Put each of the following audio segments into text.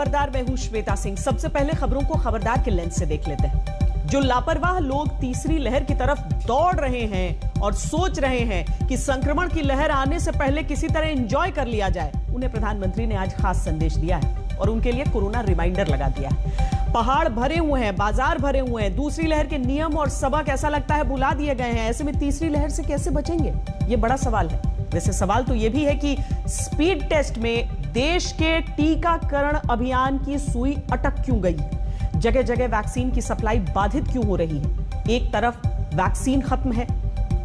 खबरदार, मैं हूं श्वेता सिंह। सबसे पहले खबरों को खबरदार के लेंस से देख लेते हैं। जो लापरवाह लोग तीसरी लहर की तरफ दौड़ रहे हैं और सोच रहे हैं कि संक्रमण की लहर आने से पहले किसी तरह एंजॉय कर लिया जाए, उन्हें प्रधानमंत्री ने आज खास संदेश दिया है और उनके लिए कोरोना रिमाइंडर लगा दिया है। पहाड़ भरे हुए हैं, बाजार भरे हुए हैं, दूसरी लहर के नियम और सबक ऐसा लगता है भुला दिए गए हैं। ऐसे में तीसरी लहर से कैसे बचेंगे, ये बड़ा सवाल है। वैसे सवाल तो यह भी है कि स्पीड टेस्ट में देश के टीकाकरण अभियान की सुई अटक क्यों गई? जगह जगह वैक्सीन की सप्लाई बाधित क्यों हो रही है? एक तरफ वैक्सीन खत्म है,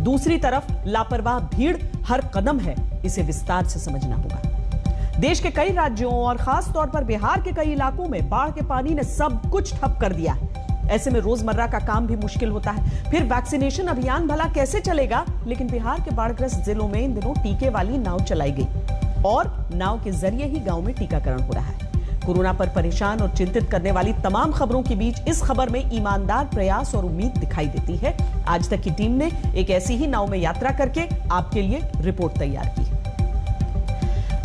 दूसरी तरफ लापरवाह भीड़ हर कदम है। इसे विस्तार से समझना होगा। देश के कई राज्यों और खास तौर पर बिहार के कई इलाकों में बाढ़ के पानी ने सब कुछ ठप कर दिया है। ऐसे में रोजमर्रा का काम भी मुश्किल होता है। फिर वैक्सीनेशन अभियान भला कैसे चलेगा? लेकिन बिहार के बाढ़ग्रस्त जिलों में इन दिनों टीके वाली नाव चलाई गई और नाव के जरिए ही गांव में टीकाकरण हो रहा है। कोरोना पर परेशान और चिंतित करने वाली तमाम खबरों के बीच इस खबर में ईमानदार प्रयास और उम्मीद दिखाई देती है। आज तक की टीम ने एक ऐसी ही नाव में यात्रा करके आपके लिए रिपोर्ट तैयार की।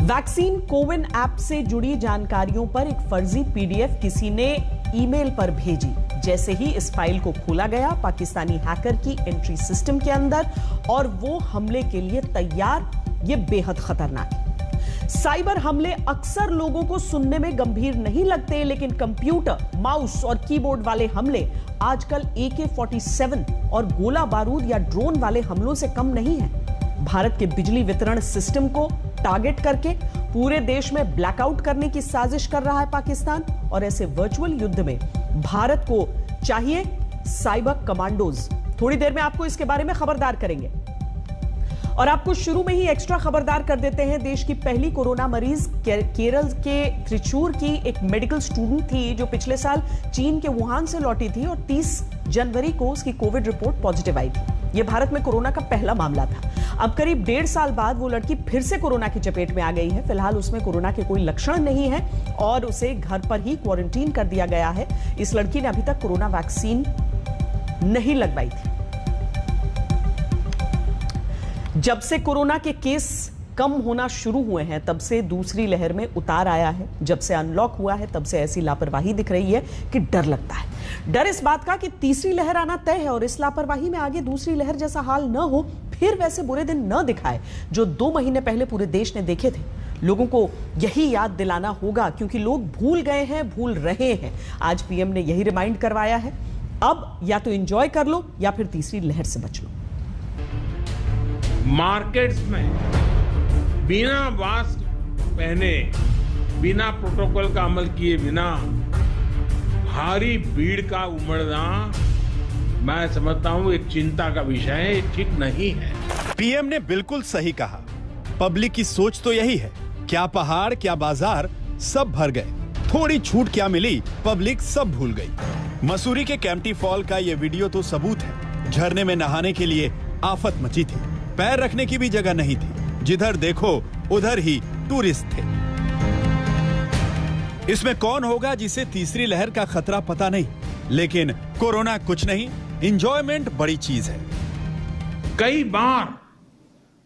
वैक्सीन कोविन ऐप से जुड़ी जानकारियों पर एक फर्जी पीडीएफ किसी ने ईमेल पर भेजी। जैसे ही इस फाइल को खोला गया, पाकिस्तानी हैकर की एंट्री सिस्टम के अंदर और वो हमले के लिए तैयार। ये बेहद खतरनाक है। साइबर हमले अक्सर लोगों को सुनने में गंभीर नहीं लगते, लेकिन कंप्यूटर, माउस और कीबोर्ड वाले हमले आजकल AK-47 और गोला बारूद या ड्रोन वाले हमलों से कम नहीं है। भारत के बिजली वितरण सिस्टम को टारगेट करके पूरे देश में ब्लैकआउट करने की साजिश कर रहा है पाकिस्तान। और ऐसे वर्चुअल युद्ध में भारत को चाहिए साइबर कमांडोज। थोड़ी देर में आपको इसके बारे में खबरदार करेंगे। और आपको शुरू में ही एक्स्ट्रा खबरदार कर देते हैं। देश की पहली कोरोना मरीज केरल के त्रिचूर की एक मेडिकल स्टूडेंट थी जो पिछले साल चीन के वुहान से लौटी थी और 30 जनवरी को उसकी कोविड रिपोर्ट पॉजिटिव आई थी। यह भारत में कोरोना का पहला मामला था। अब करीब 1.5 साल बाद वो लड़की फिर से कोरोना की चपेट में आ गई है। फिलहाल उसमें कोरोना के कोई लक्षण नहीं है और उसे घर पर ही क्वारंटीन कर दिया गया है। इस लड़की ने अभी तक कोरोना वैक्सीन नहीं लगवाई थी। जब से कोरोना के केस कम होना शुरू हुए हैं, तब से दूसरी लहर में उतार आया है। जब से अनलॉक हुआ है, तब से ऐसी लापरवाही दिख रही है कि डर लगता है। डर इस बात का कि तीसरी लहर आना तय है और इस लापरवाही में आगे दूसरी लहर जैसा हाल न हो, फिर वैसे बुरे दिन न दिखाए जो 2 महीने पहले पूरे देश ने देखे थे। लोगों को यही याद दिलाना होगा क्योंकि लोग भूल गए हैं, भूल रहे हैं। आज पीएम ने यही रिमाइंड करवाया है। अब या तो एंजॉय कर लो या फिर तीसरी लहर से बच लो। मार्केट्स में बिना मास्क पहने, बिना प्रोटोकॉल का अमल किए बिना भारी भीड़ का उमड़ना, मैं समझता हूं एक चिंता का विषय है, ये ठीक नहीं है। पीएम ने बिल्कुल सही कहा। पब्लिक की सोच तो यही है, क्या पहाड़ क्या बाजार सब भर गए, थोड़ी छूट क्या मिली, पब्लिक सब भूल गई। मसूरी के कैंपटी फॉल का ये वीडियो तो सबूत है। झरने में नहाने के लिए आफत मची थी, पैर रखने की भी जगह नहीं थी। जिधर देखो उधर ही टूरिस्ट थे। इसमें कौन होगा जिसे तीसरी लहर का खतरा पता नहीं, लेकिन कोरोना कुछ नहीं, एंजॉयमेंट बड़ी चीज है। कई बार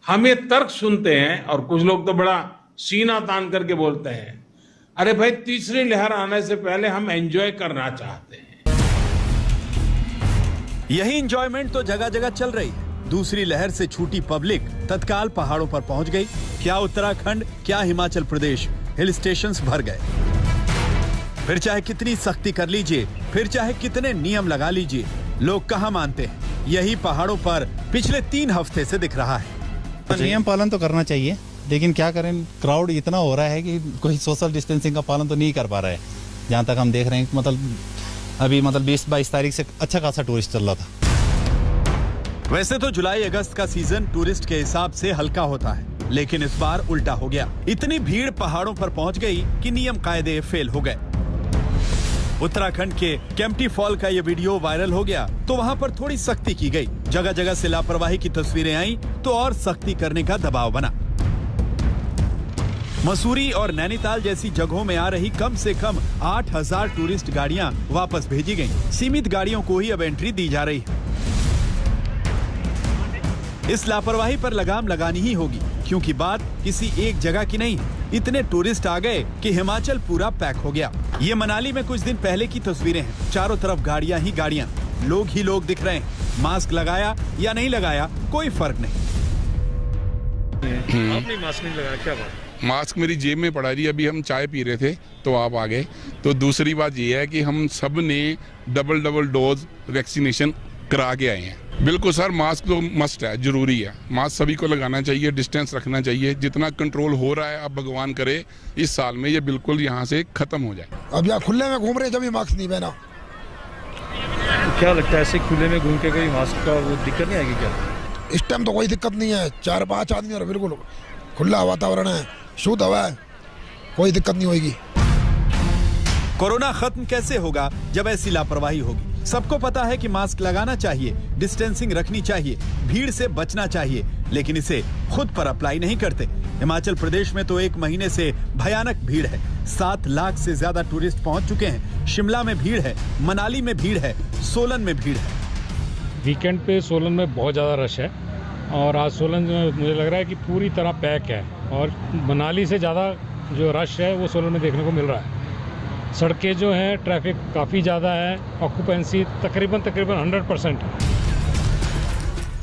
हमें तर्क सुनते हैं और कुछ लोग तो बड़ा सीना तान करके बोलते हैं, अरे भाई तीसरी लहर आने से पहले हम एंजॉय करना चाहते हैं। यही एंजॉयमेंट तो जगह जगह चल रही है। दूसरी लहर से छूटी पब्लिक तत्काल पहाड़ों पर पहुंच गई। क्या उत्तराखंड, क्या हिमाचल प्रदेश, हिल स्टेशंस भर गए। फिर चाहे कितनी सख्ती कर लीजिए, फिर चाहे कितने नियम लगा लीजिए, लोग कहां मानते हैं। यही पहाड़ों पर पिछले 3 हफ्ते से दिख रहा है। नियम पालन तो करना चाहिए, लेकिन क्या करें, क्राउड इतना हो रहा है कि कोई सोशल डिस्टेंसिंग का पालन तो नहीं कर पा रहा है। जहां तक हम देख रहे हैं, अभी 20-22 तारीख से अच्छा खासा टूरिस्ट चल रहा था। वैसे तो जुलाई अगस्त का सीजन टूरिस्ट के हिसाब से हल्का होता है, लेकिन इस बार उल्टा हो गया। इतनी भीड़ पहाड़ों पर पहुंच गई कि नियम कायदे फेल हो गए। उत्तराखंड के कैंपटी फॉल का ये वीडियो वायरल हो गया तो वहां पर थोड़ी सख्ती की गई। जगह जगह से लापरवाही की तस्वीरें आई तो और सख्ती करने का दबाव बना। मसूरी और नैनीताल जैसी जगहों में आ रही कम से कम 8000 टूरिस्ट गाड़ियां वापस भेजी गईं। सीमित गाड़ियों को ही अब एंट्री दी जा रही है। इस लापरवाही पर लगाम लगानी ही होगी, क्योंकि बात किसी एक जगह की नहीं, इतने टूरिस्ट आ गए कि हिमाचल पूरा पैक हो गया। ये मनाली में कुछ दिन पहले की तस्वीरें हैं। चारों तरफ गाड़ियां ही गाड़ियां, लोग ही लोग दिख रहे हैं। मास्क लगाया या नहीं लगाया कोई फर्क नहीं। आपने मास्क नहीं लगाया, क्या बात? मास्क मेरी जेब में पड़ा जी। अभी हम चाय पी रहे थे तो आप आ गए। तो दूसरी बात ये है कि हम सब ने डबल डोज वैक्सीनेशन करा के आए हैं। बिल्कुल सर, मास्क तो मस्ट है, जरूरी है। मास्क सभी को लगाना चाहिए, डिस्टेंस रखना चाहिए। जितना कंट्रोल हो रहा है, अब भगवान करे इस साल में ये बिल्कुल यहाँ से खत्म हो जाए। अब यहाँ खुले में घूम रहे जब भी मास्क नहीं पहना। क्या लगता है ऐसे खुले में घूम के कोई मास्क का वो दिक्कत नहीं आएगी क्या? इस टाइम तो कोई दिक्कत नहीं है। 4-5 आदमी और बिल्कुल खुला वातावरण है, शुद्ध हवा है, कोई दिक्कत नहीं होगी। कोरोना खत्म कैसे होगा जब ऐसी लापरवाही होगी? सबको पता है कि मास्क लगाना चाहिए, डिस्टेंसिंग रखनी चाहिए, भीड़ से बचना चाहिए, लेकिन इसे खुद पर अप्लाई नहीं करते। हिमाचल प्रदेश में तो एक महीने से भयानक भीड़ है। 7 लाख से ज्यादा टूरिस्ट पहुंच चुके हैं। शिमला में भीड़ है, मनाली में भीड़ है, सोलन में भीड़ है। वीकेंड पे सोलन में बहुत ज़्यादा रश है और आज सोलन में मुझे लग रहा है कि पूरी तरह पैक है और मनाली से ज़्यादा जो रश है वो सोलन में देखने को मिल रहा है। सड़कें जो हैं, ट्रैफिक काफ़ी ज़्यादा है, ऑक्यूपेंसी तकरीबन 100% है।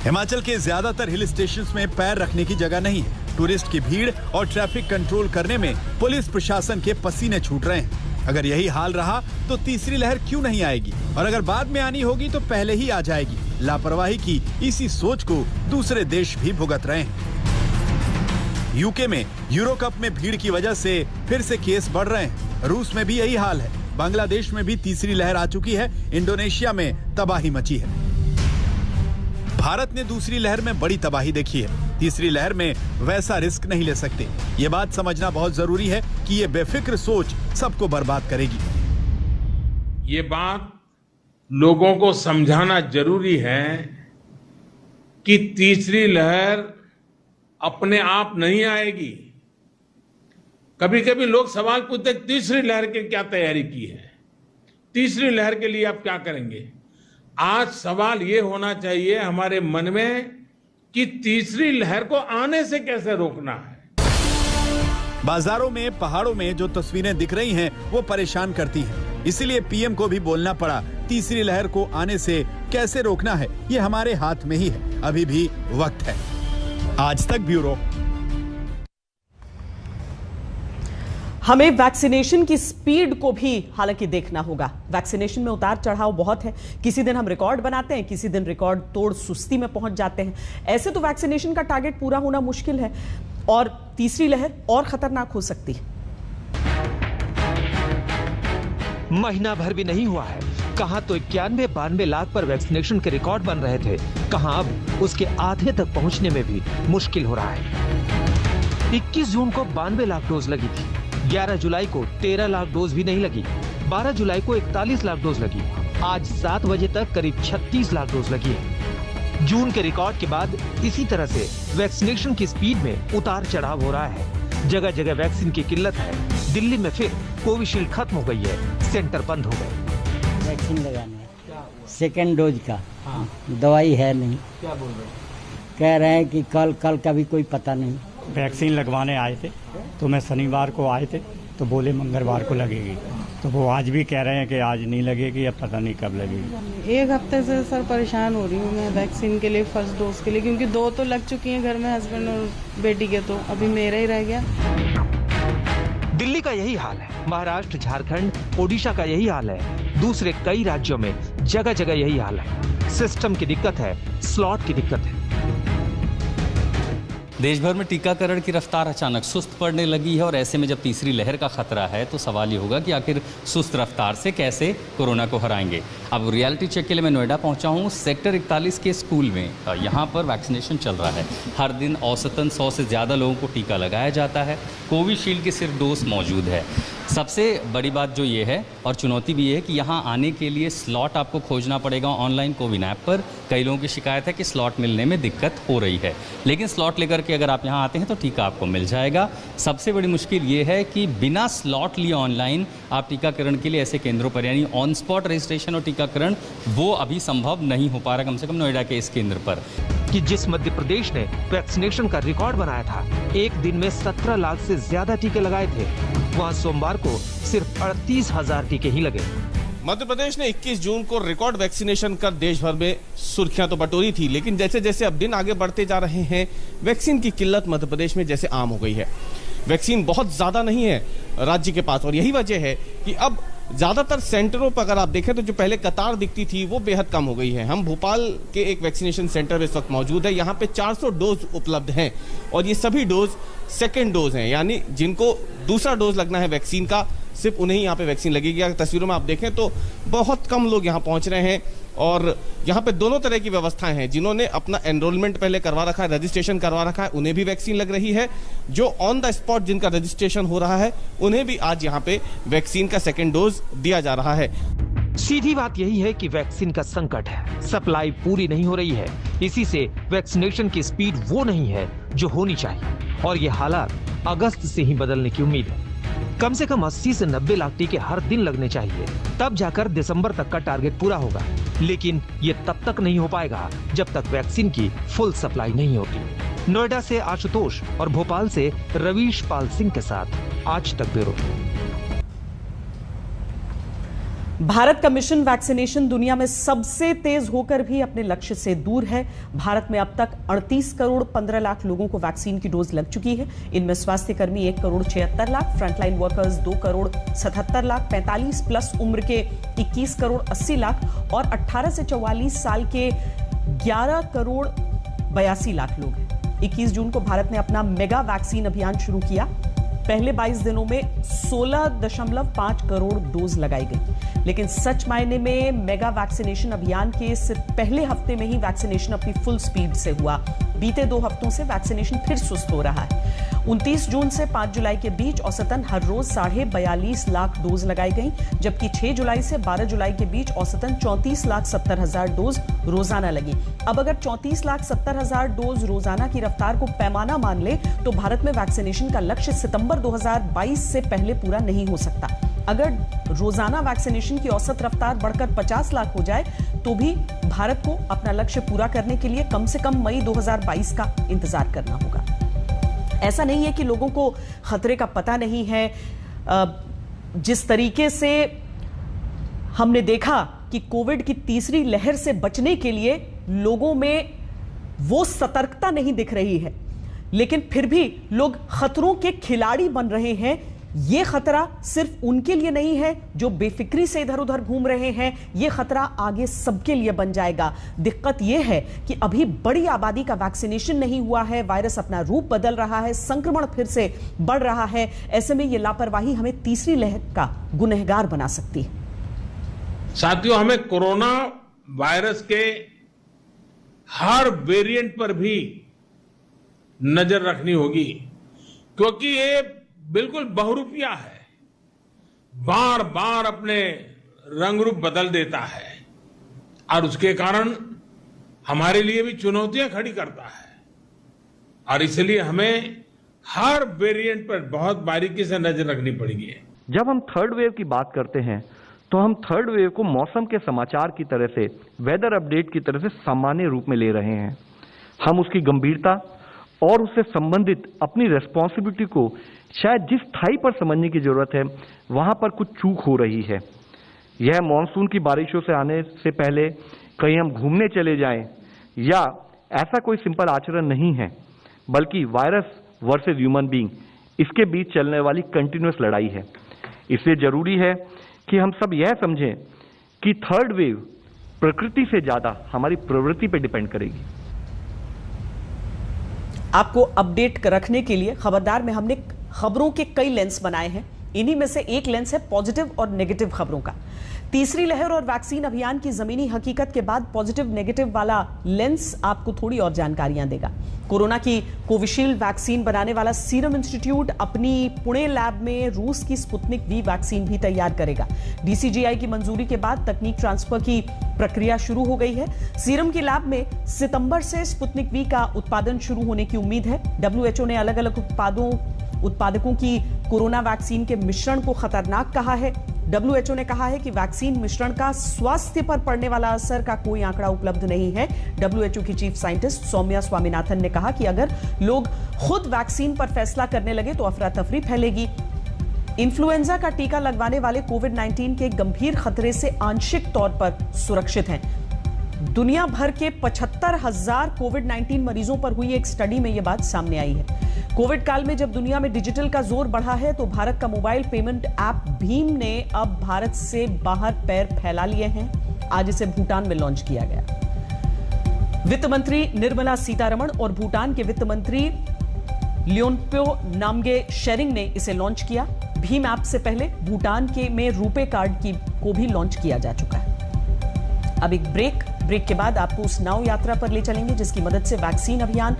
हिमाचल के ज्यादातर हिल स्टेशंस में पैर रखने की जगह नहीं है। टूरिस्ट की भीड़ और ट्रैफिक कंट्रोल करने में पुलिस प्रशासन के पसीने छूट रहे हैं। अगर यही हाल रहा तो तीसरी लहर क्यों नहीं आएगी, और अगर बाद में आनी होगी तो पहले ही आ जाएगी। लापरवाही की इसी सोच को दूसरे देश भी भुगत रहे हैं। यूके में यूरो कप में भीड़ की वजह से फिर से केस बढ़ रहे हैं। रूस में भी यही हाल है। बांग्लादेश में भी तीसरी लहर आ चुकी है। इंडोनेशिया में तबाही मची है। भारत ने दूसरी लहर में बड़ी तबाही देखी है। तीसरी लहर में वैसा रिस्क नहीं ले सकते। ये बात समझना बहुत जरूरी है कि ये बेफिक्र सोच सबको बर्बाद करेगी। ये बात लोगों को समझाना जरूरी है कि तीसरी लहर अपने आप नहीं आएगी। कभी कभी लोग सवाल पूछते, तीसरी लहर की क्या तैयारी की है, तीसरी लहर के लिए आप क्या करेंगे? आज सवाल ये होना चाहिए हमारे मन में कि तीसरी लहर को आने से कैसे रोकना है। बाजारों में, पहाड़ों में जो तस्वीरें दिख रही हैं वो परेशान करती हैं। इसीलिए पीएम को भी बोलना पड़ा, तीसरी लहर को आने से कैसे रोकना है ये हमारे हाथ में ही है। अभी भी वक्त है। आज तक ब्यूरो। हमें वैक्सीनेशन की स्पीड को भी हालांकि देखना होगा। वैक्सीनेशन में उतार चढ़ाव बहुत है। किसी दिन हम रिकॉर्ड बनाते हैं, किसी दिन रिकॉर्ड तोड़ सुस्ती में पहुंच जाते हैं। ऐसे तो वैक्सीनेशन का टारगेट पूरा होना मुश्किल है और तीसरी लहर और खतरनाक हो सकती है। महीना भर भी नहीं हुआ है, कहां तो 91-92 लाख पर वैक्सीनेशन के रिकॉर्ड बन रहे थे, कहां अब उसके आधे तक पहुंचने में भी मुश्किल हो रहा है। 21 जून को 92 लाख डोज लगी थी, 11 जुलाई को 13 लाख डोज भी नहीं लगी, 12 जुलाई को 41 लाख डोज लगी, आज 7 बजे तक करीब 36 लाख डोज लगी है। जून के रिकॉर्ड के बाद इसी तरह से वैक्सीनेशन की स्पीड में उतार चढ़ाव हो रहा है। जगह जगह वैक्सीन की किल्लत है। दिल्ली में फिर कोविशील्ड खत्म हो गई है, सेंटर बंद हो गए। वैक्सीन लगाने सेकेंड डोज का दवाई है नहीं, क्या बोल रहे? कह रहे हैं कि कल का भी कोई पता नहीं। वैक्सीन लगवाने आए थे तो मैं शनिवार को आए थे तो बोले मंगलवार को लगेगी, तो वो आज भी कह रहे हैं कि आज नहीं लगेगी, अब पता नहीं कब लगेगी। 1 हफ्ते से सर परेशान हो रही हूँ मैं वैक्सीन के लिए, फर्स्ट डोज के लिए, क्योंकि 2 तो लग चुकी हैं घर में हस्बैंड और बेटी के, तो अभी मेरा ही रह गया। दिल्ली का यही हाल है, महाराष्ट्र, झारखंड, ओडिशा का यही हाल है, दूसरे कई राज्यों में जगह जगह यही हाल है। सिस्टम की दिक्कत है, स्लॉट की दिक्कत है। देश भर में टीकाकरण की रफ्तार अचानक सुस्त पड़ने लगी है और ऐसे में जब तीसरी लहर का खतरा है तो सवाल ये होगा कि आखिर सुस्त रफ्तार से कैसे कोरोना को हराएंगे। अब रियलिटी चेक के लिए मैं नोएडा पहुंचा हूं। सेक्टर 41 के स्कूल में यहां पर वैक्सीनेशन चल रहा है। हर दिन औसतन 100 से ज़्यादा लोगों को टीका लगाया जाता है। कोविशील्ड की सिर्फ डोज मौजूद है। सबसे बड़ी बात जो ये है और चुनौती भी ये है कि यहाँ आने के लिए स्लॉट आपको खोजना पड़ेगा ऑनलाइन कोविन ऐप पर। कई लोगों की शिकायत है कि स्लॉट मिलने में दिक्कत हो रही है, लेकिन स्लॉट लेकर के अगर आप यहाँ आते हैं तो टीका आपको मिल जाएगा। सबसे बड़ी मुश्किल ये है कि बिना स्लॉट लिए ऑनलाइन आप टीकाकरण के लिए ऐसे केंद्रों पर, यानी ऑन स्पॉट रजिस्ट्रेशन और टीकाकरण, वो अभी संभव नहीं हो पा रहा, कम से कम नोएडा के इस केंद्र पर। कि जिस मध्य प्रदेश ने वैक्सीनेशन का रिकॉर्ड बनाया था, एक दिन में 17 लाख से ज्यादा टीके लगाए थे, वहाँ सोमवार को सिर्फ 38,000 टीके ही लगे। मध्य प्रदेश ने 21 जून को रिकॉर्ड वैक्सीनेशन कर देश भर में सुर्खियां तो बटोरी थी, लेकिन जैसे जैसे अब दिन आगे बढ़ते जा रहे हैं, वैक्सीन की किल्लत मध्य प्रदेश में जैसे आम हो गई है। वैक्सीन बहुत ज्यादा नहीं है राज्य के पास, और यही वजह है कि अब ज्यादातर सेंटरों पर अगर आप देखें तो जो पहले कतार दिखती थी वो बेहद कम हो गई है। हम भोपाल के एक वैक्सीनेशन सेंटर में इस वक्त मौजूद है। यहाँ पे 400 डोज उपलब्ध हैं और ये सभी डोज सेकेंड डोज हैं, यानी जिनको दूसरा डोज लगना है वैक्सीन का, सिर्फ उन्हें यहाँ पे वैक्सीन लगेगी। अगर तस्वीरों में आप देखें तो बहुत कम लोग यहाँ पहुँच रहे हैं और यहाँ पे दोनों तरह की व्यवस्थाएं हैं। जिन्होंने अपना एनरोलमेंट पहले करवा रखा है, रजिस्ट्रेशन करवा रखा है, उन्हें भी वैक्सीन लग रही है। जो ऑन द स्पॉट जिनका रजिस्ट्रेशन हो रहा है, उन्हें भी आज यहाँ पे वैक्सीन का सेकेंड डोज दिया जा रहा है। सीधी बात यही है कि वैक्सीन का संकट है, सप्लाई पूरी नहीं हो रही है। इसी से वैक्सीनेशन की स्पीड वो नहीं है जो होनी चाहिए और ये हालात अगस्त से ही बदलने की उम्मीद है। कम से कम 80 से 90 लाख टीके हर दिन लगने चाहिए, तब जाकर दिसंबर तक का टारगेट पूरा होगा। लेकिन ये तब तक नहीं हो पाएगा जब तक वैक्सीन की फुल सप्लाई नहीं होगी। नोएडा से आशुतोष और भोपाल से रवीश पाल सिंह के साथ आज तक ब्यूरो। भारत का मिशन वैक्सीनेशन दुनिया में सबसे तेज होकर भी अपने लक्ष्य से दूर है। भारत में अब तक 38 करोड़ 15 लाख लोगों को वैक्सीन की डोज लग चुकी है। इनमें स्वास्थ्य कर्मी 1 crore 76 lakh, frontline workers 2 crore 77 lakh, 45 plus उम्र के 21 करोड़ 80 लाख और 18 से 44 साल के 11 करोड़ 82 लाख लोग हैं। 21 जून को भारत ने अपना मेगा वैक्सीन अभियान शुरू किया। पहले 22 दिनों में 16.5 करोड़ डोज लगाई गई, लेकिन सच मायने में मेगा वैक्सीनेशन अभियान के सिर्फ पहले हफ्ते में ही वैक्सीनेशन अपनी फुल स्पीड से हुआ। बीते 2 हफ्तों से वैक्सीनेशन फिर सुस्त हो रहा है। 29 जून से 5 जुलाई के बीच औसतन हर रोज 42.5 लाख डोज लगाई गई, जबकि 6 जुलाई से 12 जुलाई के बीच औसतन 34,70,000 डोज रोजाना लगी। अब अगर 34,70,000 डोज रोजाना की रफ्तार को पैमाना मान ले तो भारत में वैक्सीनेशन का लक्ष्य सितंबर 2022 से पहले पूरा नहीं हो सकता। अगर रोजाना वैक्सीनेशन की औसत रफ्तार बढ़कर 50 लाख हो जाए तो भी भारत को अपना लक्ष्य पूरा करने के लिए कम से कम मई 2022 का इंतजार करना होगा। ऐसा नहीं है कि लोगों को खतरे का पता नहीं है। जिस तरीके से हमने देखा कि कोविड की तीसरी लहर से बचने के लिए लोगों में वो सतर्कता नहीं दिख रही है, लेकिन फिर भी लोग खतरों के खिलाड़ी बन रहे हैं। ये खतरा सिर्फ उनके लिए नहीं है जो बेफिक्री से इधर उधर घूम रहे हैं, ये खतरा आगे सबके लिए बन जाएगा। दिक्कत यह है कि अभी बड़ी आबादी का वैक्सीनेशन नहीं हुआ है, वायरस अपना रूप बदल रहा है, संक्रमण फिर से बढ़ रहा है। ऐसे में ये लापरवाही हमें तीसरी लहर का गुनहगार बना सकती है। साथियों, हमें कोरोना वायरस के हर वेरिएंट पर भी नजर रखनी होगी, क्योंकि ये बिल्कुल बहुरूपिया है, बार बार अपने रंग रूप बदल देता है और उसके कारण हमारे लिए भी चुनौतियां खड़ी करता है। और इसलिए हमें हर वेरिएंट पर बहुत बारीकी से नजर रखनी पड़ेगी। जब हम थर्ड वेव की बात करते हैं तो हम थर्ड वेव को मौसम के समाचार की तरह से, वेदर अपडेट की तरह से सामान्य रूप में ले रहे हैं। हम उसकी गंभीरता और उससे संबंधित अपनी रेस्पॉन्सिबिलिटी को शायद जिस स्थाई पर समझने की जरूरत है वहां पर कुछ चूक हो रही है। यह मॉनसून की बारिशों से आने से पहले कहीं हम घूमने चले जाएं या ऐसा कोई सिंपल आचरण नहीं है, बल्कि वायरस वर्सेस ह्यूमन बीइंग, इसके बीच चलने वाली कंटिन्यूअस लड़ाई है। इसलिए जरूरी है कि हम सब यह समझें कि थर्ड वेव प्रकृति से ज्यादा हमारी प्रवृत्ति पर डिपेंड करेगी। आपको अपडेट रखने के लिए खबरदार में हमने खबरों के कई लेंस बनाए हैं। इन्हीं में से एक लेंस है पॉजिटिव और नेगेटिव खबरों का। तीसरी लहर और वैक्सीन अभियान की जमीनी हकीकत के बाद पॉजिटिव नेगेटिव वाला लेंस आपको थोड़ी और जानकारियां देगा। कोरोना की कोविशील्ड वैक्सीन बनाने वाला सीरम इंस्टीट्यूट अपनी पुणे लैब में रूस की स्पुतनिक वी वैक्सीन भी तैयार करेगा। डीसीजीआई की मंजूरी के बाद तकनीक ट्रांसफर की प्रक्रिया शुरू हो गई है। सीरम की लैब में सितंबर से स्पुतनिक वी का उत्पादन शुरू होने की उम्मीद है। WHO ने अलग अलग उत्पादकों की कोरोना वैक्सीन के मिश्रण को खतरनाक कहा है। WHO ने कहा है कि वैक्सीन मिश्रण का स्वास्थ्य पर पड़ने वाला असर का कोई आंकड़ा उपलब्ध नहीं है। WHO की चीफ साइंटिस्ट सौम्या स्वामीनाथन ने कहा कि अगर लोग खुद वैक्सीन पर फैसला करने लगे तो अफरा तफरी फैलेगी। इन्फ्लुएंजा का टीका लगवाने वाले कोविड-19 के गंभीर खतरे से आंशिक तौर पर सुरक्षित हैं। दुनिया भर के 75,000 कोविड-19 मरीजों पर हुई एक स्टडी में यह बात सामने आई है। कोविड काल में जब दुनिया में डिजिटल का जोर बढ़ा है तो भारत का मोबाइल पेमेंट ऐप भीम ने अब भारत से बाहर पैर फैला लिए हैं। आज इसे भूटान में लॉन्च किया गया। वित्त मंत्री निर्मला सीतारमण और भूटान के वित्त मंत्री लियोनप्यो नामगे शेरिंग ने इसे लॉन्च किया। भीम ऐप से पहले भूटान में रुपे कार्ड को भी लॉन्च किया जा चुका है। अब एक ब्रेक के बाद आपको उस नाव यात्रा पर ले चलेंगे जिसकी मदद से वैक्सीन अभियान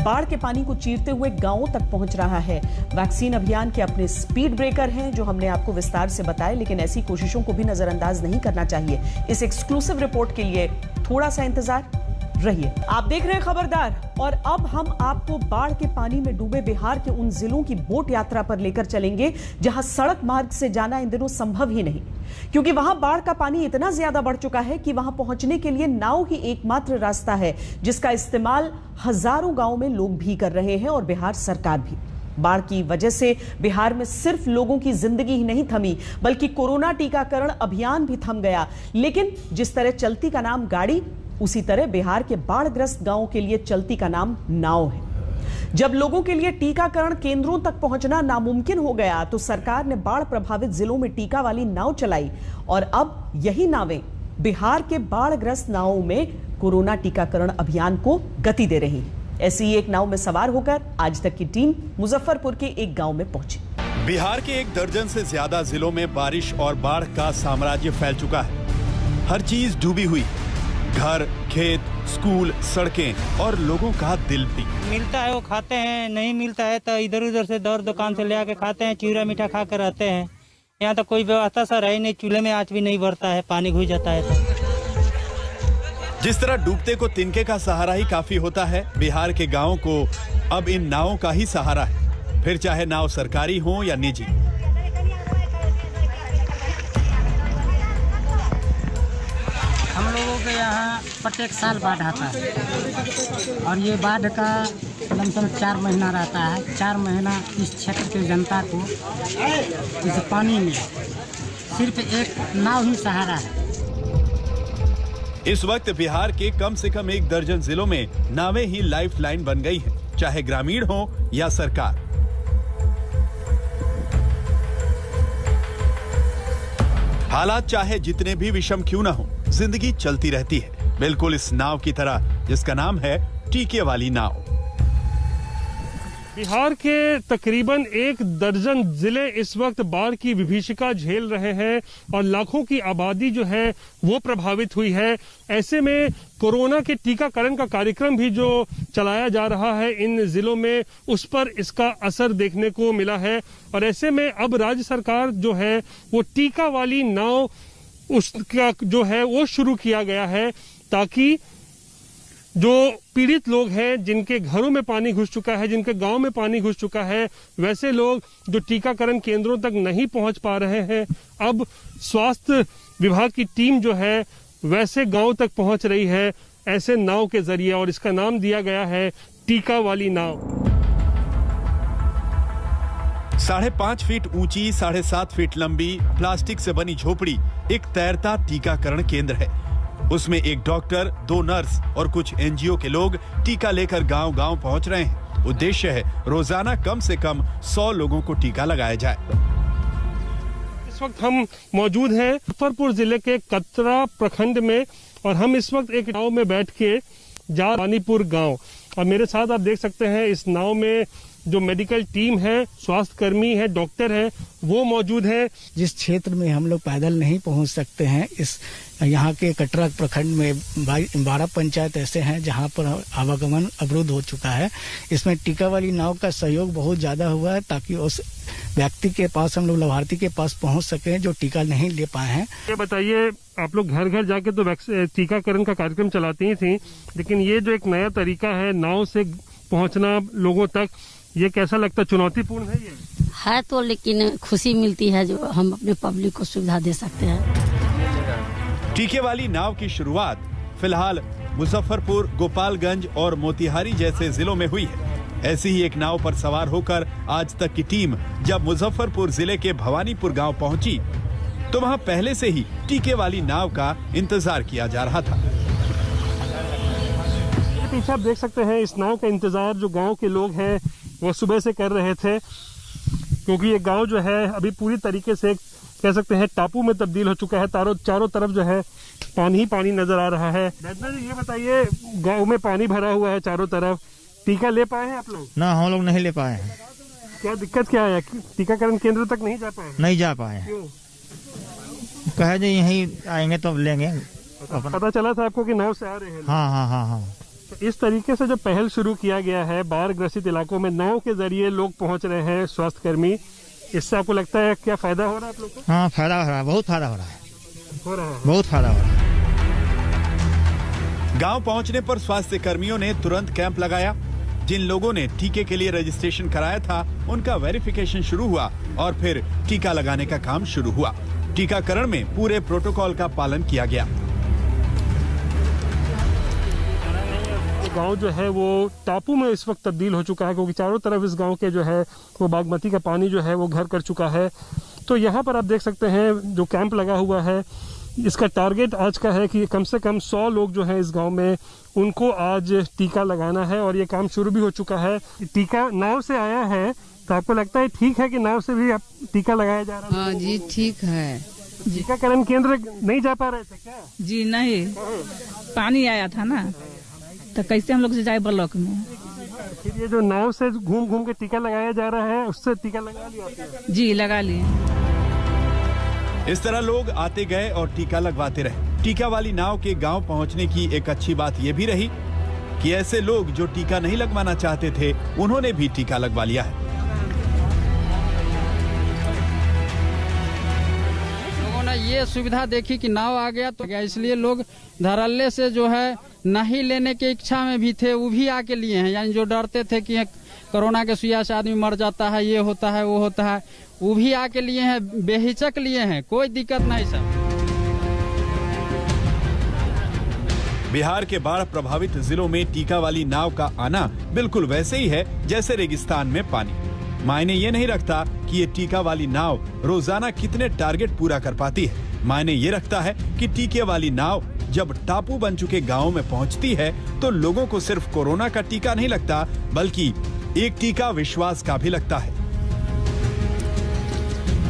बाढ़ के पानी को चीरते हुए गांवों तक पहुंच रहा है। वैक्सीन अभियान के अपने स्पीड ब्रेकर हैं जो हमने आपको विस्तार से बताए, लेकिन ऐसी कोशिशों को भी नजरअंदाज नहीं करना चाहिए। इस एक्सक्लूसिव रिपोर्ट के लिए थोड़ा सा इंतजार रहिए। आप देख रहे हैं खबरदार और अब हम आपको बाढ़ के पानी में डूबे बिहार के उन जिलों की बोट यात्रा पर लेकर चलेंगे जहां सड़क मार्ग से जाना इन दिनों संभव ही नहीं, क्योंकि वहां बाढ़ का पानी इतना ज्यादा बढ़ चुका है कि वहां पहुंचने के लिए नाव ही एकमात्र रास्ता है, जिसका इस्तेमाल हजारों गांवों में लोग भी कर रहे हैं और बिहार सरकार भी। बाढ़ की वजह से बिहार में सिर्फ लोगों की जिंदगी ही नहीं थमी, बल्कि कोरोना टीकाकरण अभियान भी थम गया। लेकिन जिस तरह चलती का नाम गाड़ी, उसी तरह बिहार के बाढ़ग्रस्त गांवों के लिए चलती का नाम नाव है। जब लोगों के लिए टीकाकरण केंद्रों तक पहुंचना नामुमकिन हो गया तो सरकार ने बाढ़ प्रभावित जिलों में टीका वाली नाव चलाई और अब यही नावें बिहार के बाढ़ग्रस्त गांवों में कोरोना टीकाकरण अभियान को गति दे रही है। ऐसी ही एक नाव में सवार होकर आज तक की टीम मुजफ्फरपुर के एक गांव में पहुंची। बिहार के 1 दर्जन से ज्यादा जिलों में बारिश और बाढ़ का साम्राज्य फैल चुका है। हर चीज डूबी हुई, घर, खेत, स्कूल, सड़कें और लोगों का दिल भी। मिलता है वो खाते हैं, नहीं मिलता है तो इधर उधर से दौड़ दुकान से ले आके खाते हैं, चिवड़ा मीठा खा कर रहते हैं। यहाँ तो कोई व्यवस्था सा रही नहीं, चूल्हे में आँच भी नहीं बढ़ता है, पानी घुस जाता है तो। जिस तरह डूबते को तिनके का सहारा ही काफी होता है, बिहार के गांवों को अब इन नावों का ही सहारा है, फिर चाहे नाव सरकारी हो या निजी। हम लोगों के यहाँ प्रत्येक साल बाढ़ आता है और ये बाढ़ का लमसम 4 महीना रहता है। 4 महीना इस क्षेत्र के जनता को इस पानी में सिर्फ एक नाव ही सहारा है। इस वक्त बिहार के कम से कम 1 दर्जन जिलों में नावें ही लाइफलाइन बन गई हैं, चाहे ग्रामीण हो या सरकार। हालात चाहे जितने भी विषम क्यों न हो, जिंदगी चलती रहती है, बिल्कुल इस नाव की तरह जिसका नाम है टीके वाली नाव। बिहार के तकरीबन 1 दर्जन जिले इस वक्त बाढ़ की विभीषिका झेल रहे हैं और लाखों की आबादी जो है वो प्रभावित हुई है। ऐसे में कोरोना के टीकाकरण का कार्यक्रम भी जो चलाया जा रहा है इन जिलों में, उस पर इसका असर देखने को मिला है। और ऐसे में अब राज्य सरकार जो है वो टीका वाली नाव उसका जो है वो शुरू किया गया है, ताकि जो पीड़ित लोग हैं, जिनके घरों में पानी घुस चुका है, जिनके गांव में पानी घुस चुका है, वैसे लोग जो टीकाकरण केंद्रों तक नहीं पहुंच पा रहे हैं, अब स्वास्थ्य विभाग की टीम जो है वैसे गांव तक पहुंच रही है ऐसे नाव के जरिए, और इसका नाम दिया गया है टीका वाली नाव। 5.5 फीट ऊंची, 7.5 फीट लंबी प्लास्टिक से बनी झोपड़ी एक तैरता टीकाकरण केंद्र है। उसमें एक डॉक्टर, 2 नर्स और कुछ एनजीओ के लोग टीका लेकर गांव-गांव पहुंच रहे हैं। उद्देश्य है रोजाना कम से कम 100 लोगों को टीका लगाया जाए। इस वक्त हम मौजूद हैं मुजफ्फरपुर जिले के कतरा प्रखंड में और हम इस वक्त एक नाव में बैठ के जा रानीपुर गांव, और मेरे साथ आप देख सकते हैं इस नाव में जो मेडिकल टीम है, स्वास्थ्य कर्मी है, डॉक्टर है, वो मौजूद है। जिस क्षेत्र में हम लोग पैदल नहीं पहुंच सकते हैं, इस यहाँ के कटरा प्रखंड में 12 पंचायत ऐसे हैं जहाँ पर आवागमन अवरुद्ध हो चुका है। इसमें टीका वाली नाव का सहयोग बहुत ज्यादा हुआ है, ताकि उस व्यक्ति के पास, हम लोग लाभार्थी के पास पहुँच सके जो टीका नहीं ले पाए हैं। ये बताइए, आप लोग घर घर जाके तो टीकाकरण का कार्यक्रम चलाते ही थी, लेकिन ये जो एक नया तरीका है नाव से पहुँचना लोगों तक, ये कैसा लगता है? चुनौतीपूर्ण है ये? है तो, लेकिन खुशी मिलती है जो हम अपने पब्लिक को सुविधा दे सकते हैं। टीके वाली नाव की शुरुआत फिलहाल मुजफ्फरपुर, गोपालगंज और मोतिहारी जैसे जिलों में हुई है। ऐसी ही एक नाव पर सवार होकर आज तक की टीम जब मुजफ्फरपुर जिले के भवानीपुर गांव पहुंची तो वहां पहले से ही टीके वाली नाव का इंतजार किया जा रहा था। पीछे आप देख सकते हैं इस नाव का इंतजार जो गांव के लोग हैं वो सुबह से कर रहे थे, क्योंकि ये गांव जो है अभी पूरी तरीके से कह सकते हैं टापू में तब्दील हो चुका है। चारों तरफ जो है पानी ही पानी नजर आ रहा है। ये बताइए, गांव में पानी भरा हुआ है चारों तरफ, टीका ले पाए हैं आप लोग? ना, हम लोग नहीं ले पाए हैं। क्या दिक्कत क्या है? टीकाकरण केंद्र तक नहीं जा पाए? नहीं जा पाए। कहे जो यहीं आएंगे तो लेंगे। पता चला था आपको कि नाव से आ रहे हैं? हाँ। तो इस तरीके से जो पहल शुरू किया गया है, बाढ़ ग्रसित इलाकों में नाव के जरिए लोग पहुंच रहे हैं, स्वास्थ्य कर्मी, इससे आपको लगता है क्या फायदा हो रहा है आप लोग को? हाँ, फायदा हो रहा है, बहुत फायदा हो रहा है। बहुत फायदा हो रहा है। गांव पहुंचने पर स्वास्थ्य कर्मियों ने तुरंत कैंप लगाया। जिन लोगों ने टीके के लिए रजिस्ट्रेशन कराया था उनका वेरिफिकेशन शुरू हुआ और फिर टीका लगाने का काम शुरू हुआ। टीकाकरण में पूरे प्रोटोकॉल का पालन किया गया। गांव जो है वो टापू में इस वक्त तब्दील हो चुका है, क्योंकि चारों तरफ इस गांव के जो है वो बागमती का पानी जो है वो घर कर चुका है। तो यहाँ पर आप देख सकते हैं जो कैंप लगा हुआ है, इसका टारगेट आज का है कि कम से कम 100 लोग जो हैं इस गांव में, उनको आज टीका लगाना है और ये काम शुरू भी हो चुका है। टीका नाव से आया है, तो आपको लगता है ठीक है कि नाव से भी टीका लगाया जा रहा है? हाँ जी, ठीक है। टीकाकरण केंद्र नहीं जा पा रहे थे क्या? जी नहीं, पानी आया था ना, तो कैसे हम लोग से जाए ब्लॉक में। फिर ये जो नाव से घूम के टीका लगाया जा रहा है, उससे टीका लगा लिया आपने? जी, लगा लिए। इस तरह लोग आते गए और टीका लगवाते रहे। टीका वाली नाव के गांव पहुंचने की एक अच्छी बात यह भी रही कि ऐसे लोग जो टीका नहीं लगवाना चाहते थे, उन्होंने भी टीका लगवा लिया है। लोगों ने ये सुविधा देखी कि नाव आ गया तो गया, इसलिए लोग धड़ल्ले से जो है नहीं लेने की इच्छा में भी थे, वो भी आके लिए हैं। यानी जो डरते थे कि कोरोना के सुइया से आदमी मर जाता है, ये होता है, वो होता है, वो भी आके लिए हैं, बेहिचक लिए हैं, कोई दिक्कत नहीं सर। बिहार के बाढ़ प्रभावित जिलों में टीका वाली नाव का आना बिल्कुल वैसे ही है जैसे रेगिस्तान में पानी। मायने ये नहीं रखता कि ये टीका वाली नाव रोजाना कितने टारगेट पूरा कर पाती है। मायने ये रखता है कि टीके वाली नाव जब टापू बन चुके गांवों में पहुंचती है तो लोगों को सिर्फ कोरोना का टीका नहीं लगता, बल्कि एक टीका विश्वास का भी लगता है।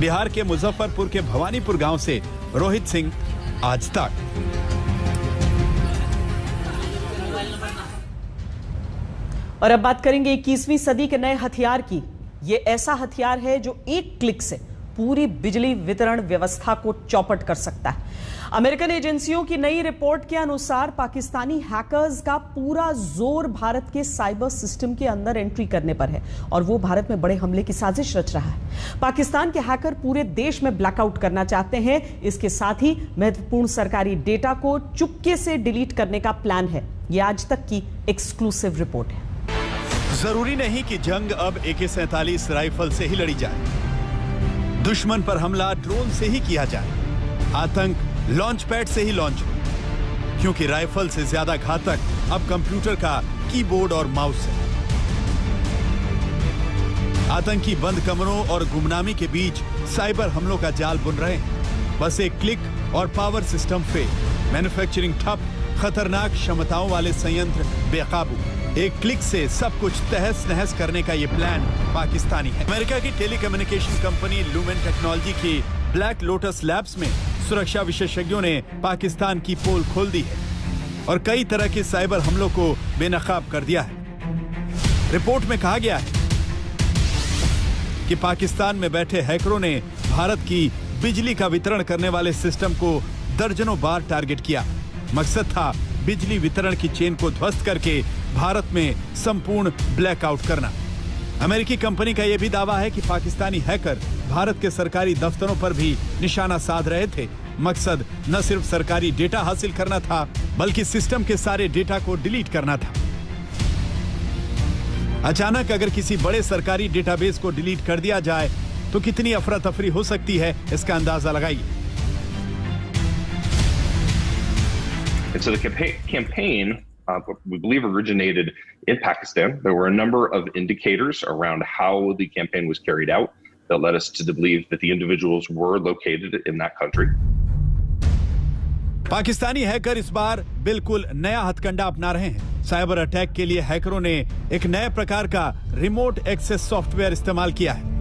बिहार के मुजफ्फरपुर के भवानीपुर गांव से रोहित सिंह, आज तक। और अब बात करेंगे 21वीं सदी के नए हथियार की। ये ऐसा हथियार है जो एक क्लिक से पूरी बिजली वितरण व्यवस्था को चौपट कर सकता है। अमेरिकन एजेंसियों की नई रिपोर्ट के अनुसार पाकिस्तानी हैकर्स का पूरा जोर भारत के साइबर सिस्टम के अंदर एंट्री करने पर है और वो भारत में बड़े हमले की साजिश रच रहा है। पाकिस्तान के हैकर पूरे देश में ब्लैकआउट करना चाहते हैं। इसके साथ ही महत्वपूर्ण सरकारी डेटा को चुपके से डिलीट करने का प्लान है। ये आज तक की एक्सक्लूसिव रिपोर्ट है। जरूरी नहीं कि जंग अब AK-47 राइफल से ही लड़ी जाए। दुश्मन पर हमला ड्रोन से ही किया जाए, आतंक लॉन्च पैड से ही लॉन्च हो, क्योंकि राइफल से ज्यादा घातक अब कंप्यूटर का कीबोर्ड और माउस है। आतंकी बंद कमरों और गुमनामी के बीच साइबर हमलों का जाल बुन रहे हैं। बस एक क्लिक और पावर सिस्टम फेल, मैन्युफैक्चरिंग ठप, खतरनाक क्षमताओं वाले संयंत्र बेकाबू। एक क्लिक से सब कुछ तहस नहस करने का ये प्लान पाकिस्तानी है। अमेरिका की टेलीकम्युनिकेशन कंपनी लूमेन टेक्नोलॉजी की ब्लैक लोटस लैब्स में सुरक्षा विशेषज्ञों ने पाकिस्तान की पोल खोल दी है और कई तरह के साइबर हमलों को बेनकाब कर दिया है। रिपोर्ट में कहा गया है कि पाकिस्तान में बैठे हैकरों ने भारत की बिजली का वितरण करने वाले सिस्टम को दर्जनों बार टारगेट किया। मकसद था बिजली वितरण की चेन को ध्वस्त करके भारत में संपूर्ण ब्लैकआउट करना। अमेरिकी कंपनी का यह भी दावा है कि पाकिस्तानी हैकर भारत के सरकारी दफ्तरों पर भी निशाना साध रहे थे। मकसद न सिर्फ सरकारी डेटा हासिल करना था, बल्कि सिस्टम के सारे डेटा को डिलीट करना था। अचानक अगर किसी बड़े सरकारी डेटाबेस को डिलीट कर दिया जाए तो कितनी अफरा तफरी हो सकती है, इसका अंदाजा लगाइए। And so the campaign, we believe, originated in Pakistan. There were a number of indicators around how the campaign was carried out that led us to believe that the individuals were located in that country. Pakistani hacker इस बार बिल्कुल नया हथकंडा अपना रहे हैं। Cyber attack के लिए हैकरों ने एक नए प्रकार का रिमोट एक्सेस सॉफ्टवेयर इस्तेमाल किया है।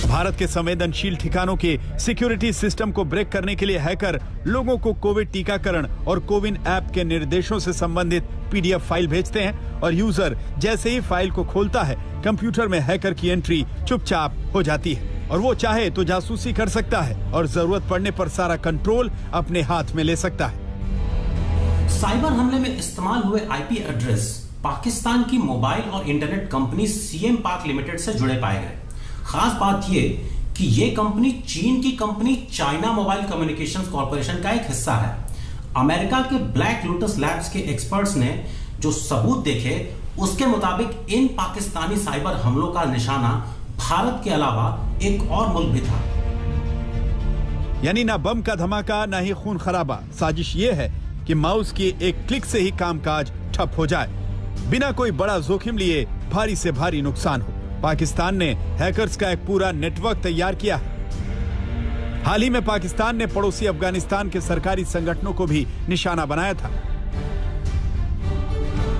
भारत के संवेदनशील ठिकानों के सिक्योरिटी सिस्टम को ब्रेक करने के लिए हैकर लोगों को कोविड टीकाकरण और कोविन ऐप के निर्देशों से संबंधित पीडीएफ फाइल भेजते हैं और यूजर जैसे ही फाइल को खोलता है, कंप्यूटर में हैकर की एंट्री चुपचाप हो जाती है और वो चाहे तो जासूसी कर सकता है और जरूरत पड़ने पर सारा कंट्रोल अपने हाथ में ले सकता है। साइबर हमले में इस्तेमाल हुए आईपी एड्रेस पाकिस्तान की मोबाइल और इंटरनेट कंपनी सीएम पाक लिमिटेड से जुड़े पाए गए। खास बात यह कि यह कंपनी चीन की company China mobile communications corporation का एक हिस्सा है। अमेरिका के ब्लैक लोटस लैब्स के एक्सपर्ट्स ने जो सबूत देखे उसके मुताबिक इन पाकिस्तानी साइबर हमलों का निशाना भारत के अलावा एक और मुल्क भी था। यानी ना बम का धमाका, ना ही खून खराबा। साजिश ये है कि माउस की एक क्लिक से ही कामकाज ठप हो जाए, बिना कोई बड़ा जोखिम लिए भारी से भारी नुकसान हो। पाकिस्तान ने हैकर्स का एक पूरा नेटवर्क तैयार किया है। हाल ही में पाकिस्तान ने पड़ोसी अफगानिस्तान के सरकारी संगठनों को भी निशाना बनाया था।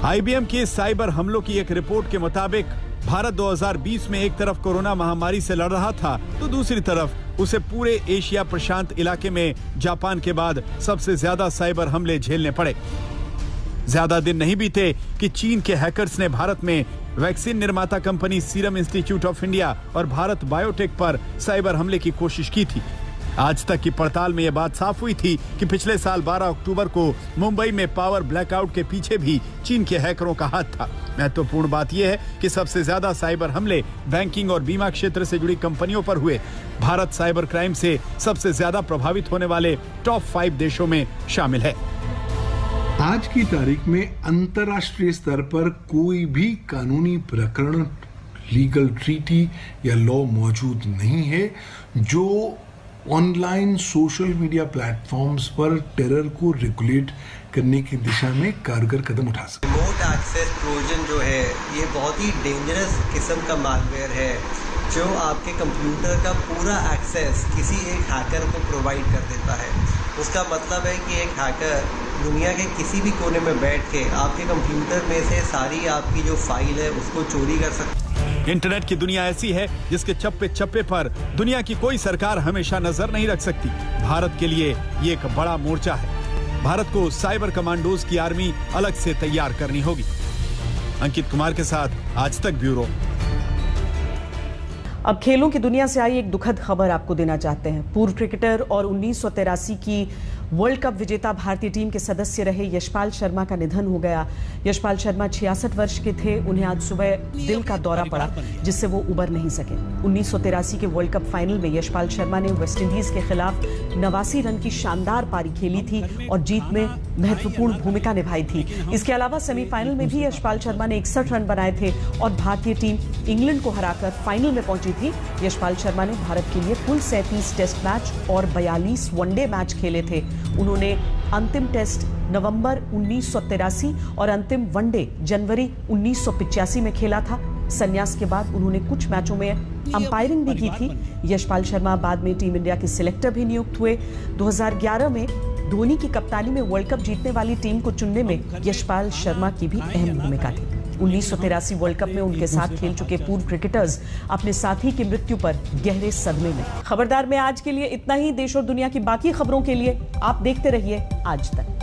आईबीएम के साइबर हमलों की एक रिपोर्ट के मुताबिक भारत 2020 में एक तरफ कोरोना महामारी से लड़ रहा था तो दूसरी तरफ उसे पूरे एशिया प्रशांत इलाके में जापान के बाद सबसे ज्यादा साइबर हमले झेलने पड़े। ज्यादा दिन नहीं बीते कि चीन के हैकर्स ने भारत में वैक्सीन निर्माता company serum institute of India और भारत बायोटेक पर साइबर हमले की कोशिश की थी। आज तक की पड़ताल में यह बात साफ हुई थी कि पिछले साल 12 अक्टूबर को मुंबई में पावर ब्लैकआउट के पीछे भी चीन के हैकरों का हाथ था। महत्वपूर्ण बात यह है कि सबसे ज्यादा साइबर हमले बैंकिंग और बीमा क्षेत्र से जुड़ी कंपनियों पर हुए। भारत साइबर क्राइम से सबसे ज्यादा प्रभावित होने वाले टॉप 5 देशों में शामिल है। आज की तारीख में अंतर्राष्ट्रीय स्तर पर कोई भी कानूनी प्रकरण, लीगल ट्रीटी या लॉ मौजूद नहीं है जो ऑनलाइन सोशल मीडिया प्लेटफॉर्म्स पर टेरर को रेगुलेट करने की दिशा में कारगर कदम उठा सके। रिमोट एक्सेस ट्रोजन जो है ये बहुत ही डेंजरस किस्म का मालवेयर है जो आपके कंप्यूटर का पूरा एक्सेस किसी एक हैकर को प्रोवाइड कर देता है। उसका मतलब है कि एक हैकर दुनिया के किसी भी कोने में बैठ के आपके कंप्यूटर में से सारी आपकी जो फाइल है उसको चोरी कर सकता है। इंटरनेट की दुनिया ऐसी है जिसके चप्पे चप्पे पर दुनिया की कोई सरकार हमेशा नजर नहीं रख सकती। भारत के लिए ये एक बड़ा मोर्चा है। भारत को साइबर कमांडोज की आर्मी अलग से तैयार करनी होगी। अंकित कुमार के साथ आज तक ब्यूरो। अब खेलों की दुनिया से आई एक दुखद खबर आपको देना चाहते हैं। पूर्व क्रिकेटर और 1983 की वर्ल्ड कप विजेता भारतीय टीम के सदस्य रहे यशपाल शर्मा का निधन हो गया। यशपाल शर्मा 66 वर्ष के थे। उन्हें आज सुबह दिल का दौरा पड़ा जिससे वो उबर नहीं सके। 1983 के वर्ल्ड कप फाइनल में यशपाल शर्मा ने वेस्टइंडीज के खिलाफ 89 रन की शानदार पारी खेली थी और जीत में महत्वपूर्ण भूमिका निभाई थी। इसके अलावा सेमीफाइनल में भी यशपाल शर्मा ने 61 रन बनाए थे और भारतीय टीम इंग्लैंड को हराकर फाइनल में पहुंची थी। यशपाल शर्मा ने भारत के लिए कुल 37 टेस्ट मैच और 42 वनडे मैच खेले थे। उन्होंने अंतिम टेस्ट नवंबर 1983 और अंतिम वनडे जनवरी 1985 में खेला था। संन्यास के बाद उन्होंने कुछ मैचों में अंपायरिंग भी की थी। यशपाल शर्मा बाद में टीम इंडिया के सिलेक्टर भी नियुक्त हुए। 2011 में धोनी की कप्तानी में वर्ल्ड कप जीतने वाली टीम को चुनने में यशपाल शर्मा की भी अहम भूमिका थी। 1983 वर्ल्ड कप में उनके साथ खेल चुके पूर्व क्रिकेटर्स अपने साथी की मृत्यु पर गहरे सदमे में। खबरदार में आज के लिए इतना ही। देश और दुनिया की बाकी खबरों के लिए आप देखते रहिए आज तक।